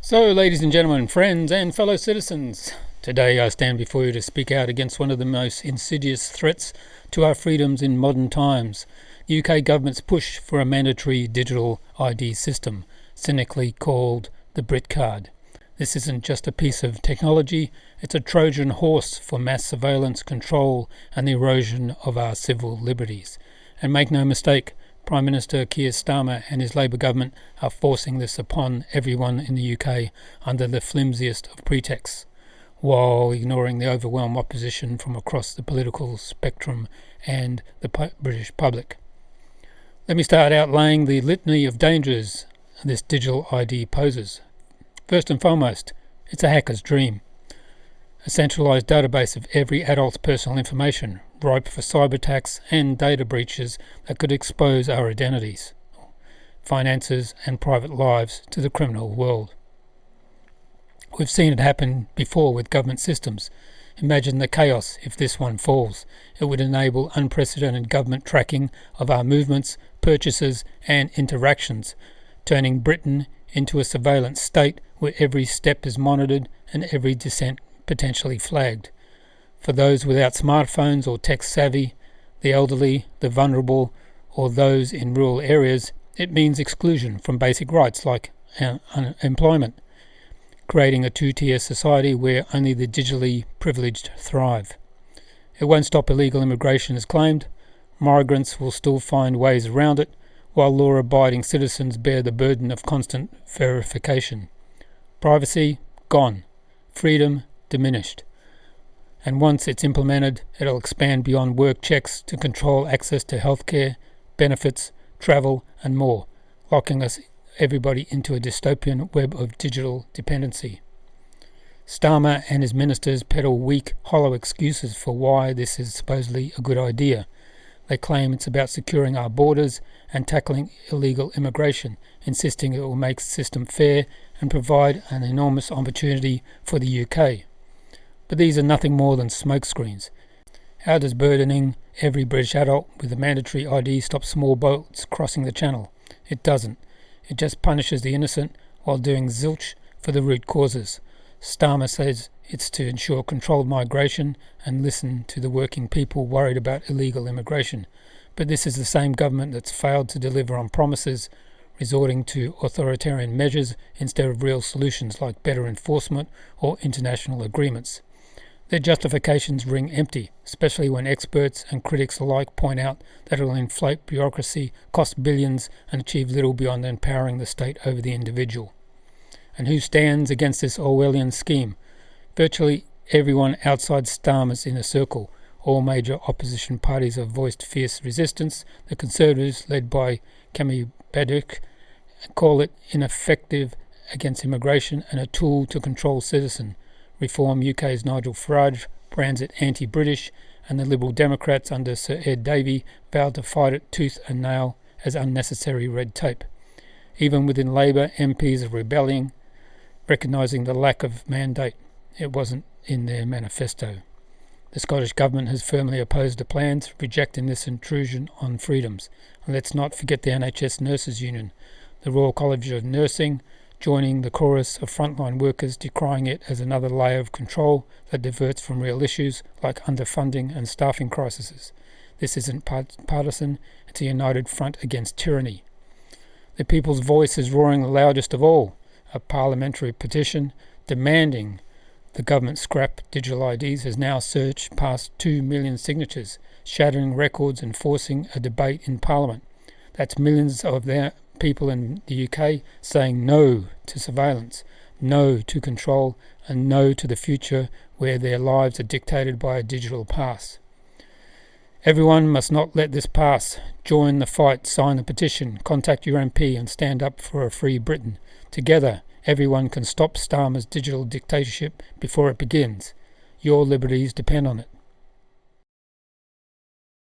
So, ladies and gentlemen, friends and fellow citizens, today I stand before you to speak out against one of the most insidious threats to our freedoms in modern times, the UK government's push for a mandatory digital ID system, cynically called the Brit Card. This isn't just a piece of technology, it's a Trojan horse for mass surveillance, control and the erosion of our civil liberties. And make no mistake, Prime Minister Keir Starmer and his Labour government are forcing this upon everyone in the UK under the flimsiest of pretexts, while ignoring the overwhelming opposition from across the political spectrum and the British public. Let me start outlaying the litany of dangers this digital ID poses. First and foremost, it's a hacker's dream. A centralised database of every adult's personal information, ripe for cyber attacks and data breaches that could expose our identities, finances and private lives to the criminal world. We've seen it happen before with government systems. Imagine the chaos if this one falls. It would enable unprecedented government tracking of our movements, purchases and interactions, turning Britain into a surveillance state where every step is monitored and every descent potentially flagged. For those without smartphones or tech savvy, the elderly, the vulnerable, or those in rural areas, it means exclusion from basic rights like employment, creating a two-tier society where only the digitally privileged thrive. It won't stop illegal immigration as claimed. Migrants will still find ways around it, while law-abiding citizens bear the burden of constant verification. Privacy, gone. Freedom, diminished. And once it's implemented, it'll expand beyond work checks to control access to healthcare, benefits, travel and more, locking everybody into a dystopian web of digital dependency. Starmer and his ministers peddle weak, hollow excuses for why this is supposedly a good idea. They claim it's about securing our borders and tackling illegal immigration, insisting it will make the system fair and provide an enormous opportunity for the UK. But these are nothing more than smokescreens. How does burdening every British adult with a mandatory ID stop small boats crossing the channel? It doesn't. It just punishes the innocent while doing zilch for the root causes. Starmer says it's to ensure controlled migration and listen to the working people worried about illegal immigration. But this is the same government that's failed to deliver on promises, resorting to authoritarian measures instead of real solutions like better enforcement or international agreements. Their justifications ring empty, especially when experts and critics alike point out that it will inflate bureaucracy, cost billions and achieve little beyond empowering the state over the individual. And who stands against this Orwellian scheme? Virtually everyone outside Starmer's inner circle. All major opposition parties have voiced fierce resistance. The Conservatives, led by Kemi Badenoch, call it ineffective against immigration and a tool to control citizen. Reform UK's Nigel Farage brands it anti-British, and the Liberal Democrats under Sir Ed Davey vowed to fight it tooth and nail as unnecessary red tape. Even within Labour, MPs are rebelling, recognising the lack of mandate. It wasn't in their manifesto. The Scottish Government has firmly opposed the plans, rejecting this intrusion on freedoms. And let's not forget the NHS Nurses Union, the Royal College of Nursing, joining the chorus of frontline workers decrying it as another layer of control that diverts from real issues like underfunding and staffing crises. This isn't partisan, it's a united front against tyranny. The people's voice is roaring the loudest of all. A parliamentary petition demanding the government scrap digital IDs has now surged past 2 million signatures, shattering records and forcing a debate in Parliament. That's millions of their people in the UK saying no to surveillance, no to control, and no to the future where their lives are dictated by a digital pass. Everyone must not let this pass. Join the fight, sign the petition, contact your MP and stand up for a free Britain. Together, everyone can stop Starmer's digital dictatorship before it begins. Your liberties depend on it.